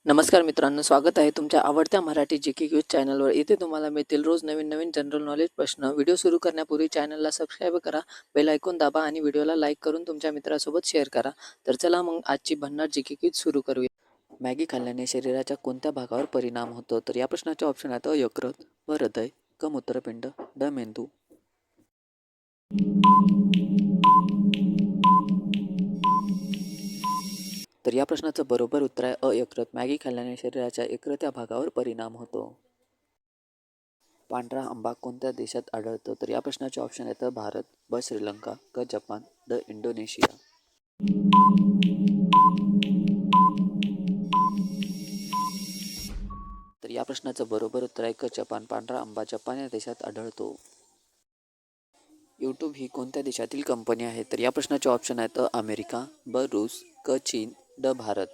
नमस्कार मित्रांनो, स्वागत आहे तुमच्या आवडत्या मराठी जी.के क्यूज चॅनलवर. इथे तुम्हाला मिळतील रोज नवीन जनरल नॉलेज प्रश्न. व्हिडिओ सुरू करण्यापूर्वी चॅनलला सबस्क्राईब करा, बेल आयकॉन दाबा आणि व्हिडिओला लाईक करून तुमच्या मित्रासोबत शेअर करा. तर चला मग आजची भन्नाट जी.के क्यूज सुरू करूया. मॅगी खाल्ल्याने शरीराच्या कोणत्या भागावर परिणाम होतो? तर या प्रश्नाचे ऑप्शन आहेत यकृत, व हृदय, क मूत्रपिंड, ड मेंदू. तर या प्रश्नाचं बरोबर उत्तर आहे यकृत. मॅगी खाल्ल्याने शरीराच्या यकृत या भागावर परिणाम होतो. पांढरा आंबा कोणत्या देशात आढळतो? तर या प्रश्नाचे ऑप्शन आहेत भारत, ब श्रीलंका, क जपान, ड इंडोनेशिया. तर या प्रश्नाचं बरोबर उत्तर आहे क जपान. पांढरा आंबा जपान या देशात आढळतो. यूट्यूब ही कोणत्या देशातील कंपनी आहे? तर या प्रश्नाचे ऑप्शन आहेत अमेरिका, ब रूस, क चीन, ड भारत.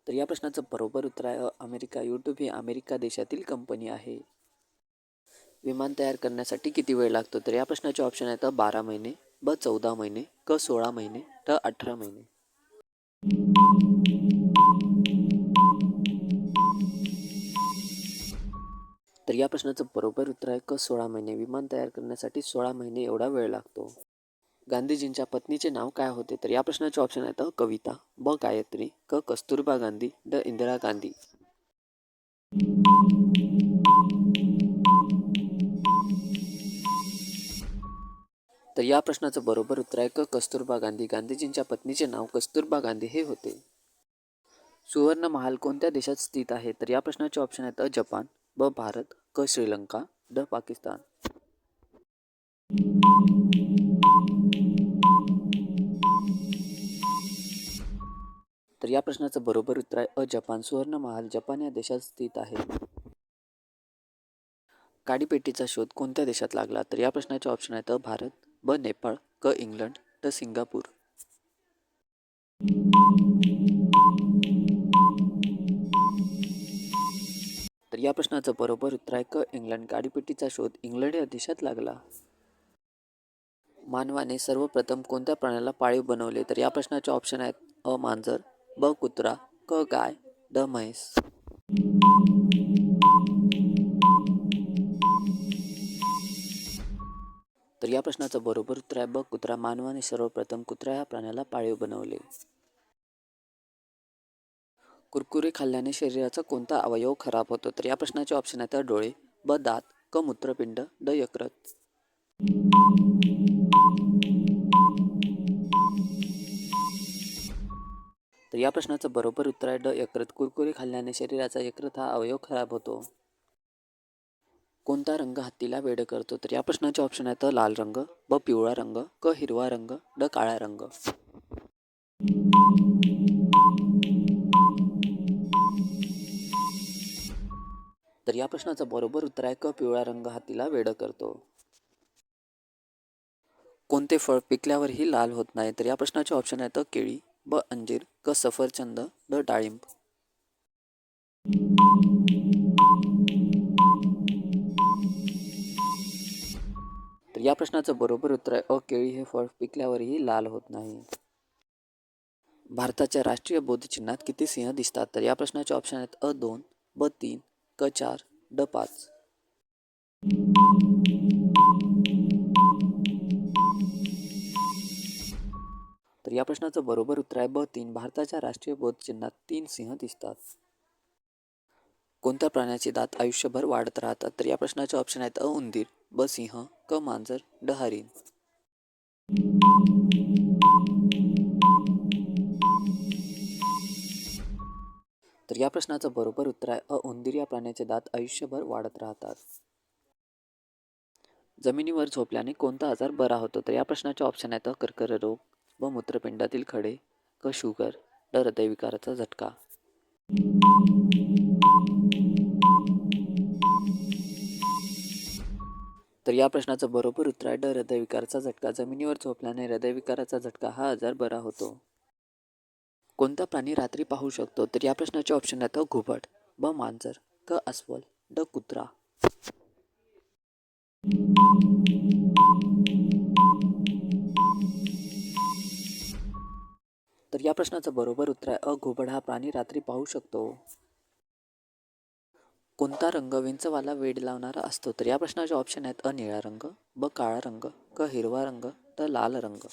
तर या प्रश्नाचं बरोबर उत्तर आहे अमेरिका. यूट्यूब ही अमेरिका देशातील कंपनी आहे. विमान तयार करण्यासाठी किती वेळ लागतो? तर या प्रश्नाचे ऑप्शन आहेत 12 महिने, ब 14 महिने, क 16 महिने, ड 18 महिने. तर या प्रश्नाचं बरोबर उत्तर आहे क 16 महिने. विमान तयार करण्यासाठी 16 महिने एवढा वेळ लागतो. गांधीजींच्या पत्नीचे नाव काय होते? तर या प्रश्नाचे ऑप्शन आहेत कविता, ब गायत्री, क कस्तुरबा गांधी, ड इंदिरा गांधी. तर या प्रश्नाचं बरोबर उत्तर आहे क कस्तुरबा गांधी. गांधीजींच्या पत्नीचे नाव कस्तुरबा गांधी हे होते. सुवर्ण महाल कोणत्या देशात स्थित आहे? तर या प्रश्नाचे ऑप्शन आहेत जपान, ब भारत, क श्रीलंका, ड पाकिस्तान. तर या प्रश्नाचं बरोबर उत्तर आहे जपान. सुवर्ण महाल जपान या देशात स्थित आहे. काडीपेटीचा शोध कोणत्या देशात लागला? तर या प्रश्नाचे ऑप्शन आहेत भारत, ब नेपाळ, क इंग्लंड, ड सिंगापूर. तर या प्रश्नाचं बरोबर उत्तर आहे क इंग्लंड. काडीपेटीचा शोध इंग्लंड या देशात लागला. मानवाने सर्वप्रथम कोणत्या प्राण्याला पाळीव बनवले? तर या प्रश्नाचे ऑप्शन आहेत मांजर, ब कुत्रा, क गाय, ड म्हैस. तर या प्रश्नाचं बरोबर उत्तर आहे ब कुत्रा. मानवाने सर्वप्रथम कुत्रा या प्राण्याला पाळीव बनवले. कुरकुरे खाल्ल्याने शरीराचा कोणता अवयव खराब होतो? तर या प्रश्नाचे ऑप्शन आहेत डोळे, ब दात, क मूत्रपिंड, ड यकृत. तर या प्रश्नाचं बरोबर उत्तर आहे ड यकृत. कुरकुरे खाल्ल्याने शरीराचा यकृत हा अवयव खराब होतो. कोणता रंग हत्तीला वेड करतो? तर या प्रश्नाचे ऑप्शन आहेत लाल रंग, ब पिवळा रंग, क हिरवा रंग, ड काळा रंग. तर या प्रश्नाचं बरोबर उत्तर आहे क पिवळा रंग हत्तीला वेड करतो. कोणते फळ पिकल्यावरही लाल होत नाही? तर या प्रश्नाचे ऑप्शन आहेत केळी, ब अंजीर, क सफरचंद, ड डाळिंब. तर या प्रश्नाचं बरोबर उत्तर आहे केळी हे फळ पिकल्यावरही लाल होत नाही. भारताच्या राष्ट्रीय बौद्ध चिन्हात किती सिंह दिसतात? तर या प्रश्नाचे ऑप्शन आहेत अ2, ब3, क4, ड5. तर या प्रश्नाचं बरोबर उत्तर आहे ब3. भारताच्या राष्ट्रीय बौद्ध चिन्हात 3 सिंह दिसतात. कोणत्या प्राण्याचे दात आयुष्यभर वाढत राहतात? तर या प्रश्नाचे ऑप्शन आहेत उंदीर, ब सिंह, क मांजर, ड हरिण. तर या प्रश्नाचं बरोबर उत्तर आहे उंदीर या प्राण्याचे दात आयुष्यभर वाढत राहतात. जमिनीवर झोपल्याने कोणता आजार बरा होतो? तर या प्रश्नाचे ऑप्शन आहेत कर्करोग, व मूत्रपिंडातील खडे, क शुगर, ड हृदयविकाराचा झटका. तर या प्रश्नाचं बरोबर उत्तर आहे ड हृदयविकाराचा झटका. जमिनीवर झोपल्याने हृदयविकाराचा झटका हा आजार बरा होतो. कोणता प्राणी रात्री पाहू शकतो? तर या प्रश्नाचे ऑप्शन आहेत घुबड, ब मांजर, क अस्वल, ड कुत्रा. या प्रश्नाचं बरोबर उत्तर आहे अ. घुबड हा प्राणी रात्री पाहू शकतो. कोणता रंग विंचवाला वेड लावणारा असतो? तर या प्रश्नाचे ऑप्शन आहेत अ. निळा रंग, ब. काळा रंग, क. हिरवा रंग, ड. लाल रंग.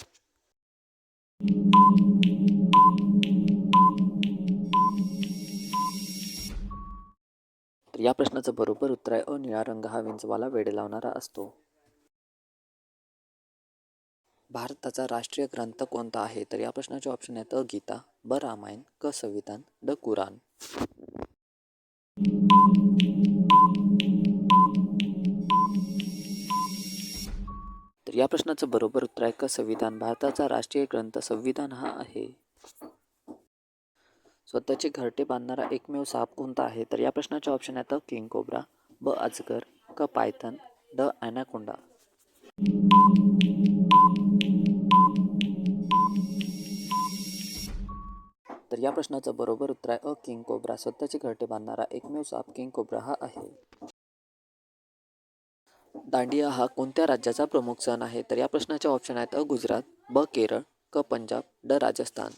तर या प्रश्नाचं बरोबर उत्तर आहे अ. निळा रंग हा विंचवाला वेड लावणारा असतो. भारताचा राष्ट्रीय ग्रंथ कोणता आहे? तर या प्रश्नाचे ऑप्शन आहेत अ. गीता, ब. रामायण, क. संविधान, ड. कुराण. तर या प्रश्नाचं बरोबर उत्तर आहे क. संविधान. भारताचा राष्ट्रीय ग्रंथ संविधान हा आहे. स्वतःचे घरटे बांधणारा एकमेव साप कोणता आहे? तर या प्रश्नाचे ऑप्शन आहेत अ. किंग कोब्रा, ब. अजगर, क. पायथन, ड. ॲनाकोंडा. तर या प्रश्नाचं बरोबर उत्तर आहे अ. King cobra. स्वतःचे घरटे बांधणारा एकमेव साप किंग कोब्रा हा आहे. दांडिया हा कोणत्या राज्याचा प्रमुख सण आहे? तर या प्रश्नाचे ऑप्शन आहेत अ. गुजरात, ब. केरळ, क. पंजाब, ड. राजस्थान.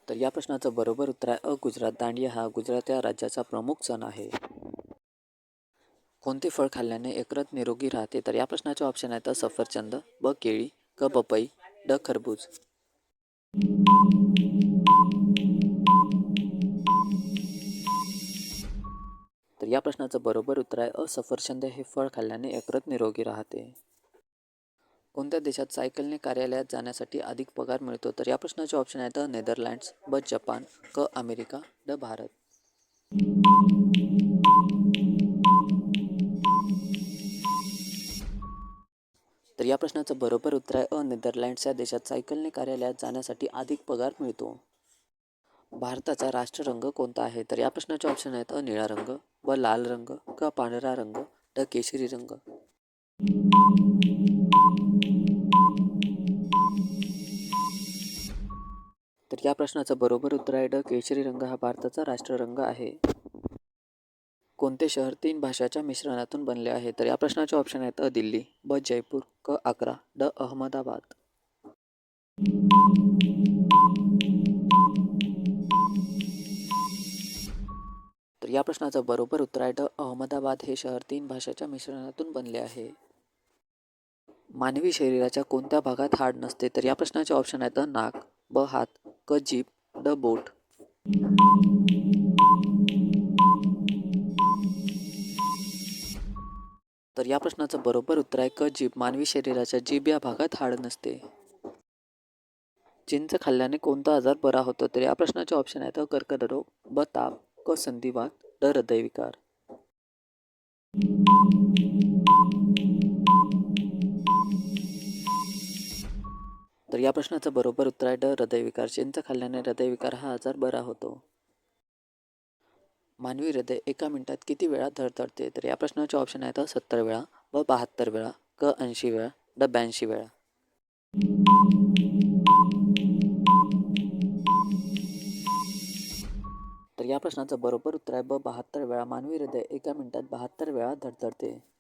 तर या प्रश्नाचं बरोबर उत्तर आहे अ. गुजरात. दांडिया हा गुजरात या राज्याचा प्रमुख सण आहे. कोणते फळ खाल्ल्याने यकृत निरोगी राहते? तर या प्रश्नाचे ऑप्शन आहेत अ. सफरचंद, ब. केळी, क. पपई, ड. खरबूज. तर या प्रश्नाचं बरोबर उत्तर आहे अ. सफरचंद हे फळ खाल्ल्याने यकृत निरोगी राहते. कोणत्या देशात सायकलने कार्यालयात जाण्यासाठी अधिक पगार मिळतो? तर या प्रश्नाचे ऑप्शन आहेत अ. नेदरलँड्स, ब. जपान, क. अमेरिका, ड. भारत. तर या प्रश्नाचं बरोबर उत्तर आहे अ. नेदरलँड्स या देशात सायकलने कार्यालयात जाण्यासाठी अधिक पगार मिळतो. भारताचा राष्ट्ररंग कोणता आहे? तर या प्रश्नाचे ऑप्शन आहेत अ. निळा रंग, ब. लाल रंग, क. पांढरा रंग, ड. केशरी रंग. तर या प्रश्नाचं बरोबर उत्तर आहे ड. केशरी रंग हा भारताचा राष्ट्ररंग आहे. कोणते शहर 3 भाषाच्या मिश्रणातून बनले आहे? तर या प्रश्नाचे ऑप्शन आहेत अ. दिल्ली, ब. जयपूर, क. आग्रा, ड. अहमदाबाद. तर या प्रश्नाचं बरोबर उत्तर आहे ड. अहमदाबाद हे शहर 3 भाषाच्या मिश्रणातून बनले आहे. मानवी शरीराच्या कोणत्या भागात हाड नसते? तर या प्रश्नाचे ऑप्शन आहेत अ. नाक, ब. हात, क. जीभ, ड. बोट. तर या प्रश्नाचं बरोबर उत्तर आहे क. जीभ. मानवी शरीराच्या जीभ या भागात हाड नसते. चिंच खाल्ल्याने कोणता आजार बरा होतो? तर या प्रश्नाचे ऑप्शन आहेत अ. कर्करोग, ब. ताप, क. संधिवात, ड. हृदयविकार. तर या प्रश्नाचं बरोबर उत्तर आहे ड. हृदयविकार. चिंच खाल्ल्याने हृदयविकार हा आजार बरा होतो. मानवी हृदय एका मिनिटात किती वेळा धडधडते? तर या प्रश्नाचे ऑप्शन आहेत अ. 70 वेळा, ब. 72 वेळा, क. 80 वेळा, ड. 82 वेळा. तर या प्रश्नाचं बरोबर उत्तर आहे ब. 72 वेळा. मानवी हृदय एका मिनिटात 72 वेळा धडधडते.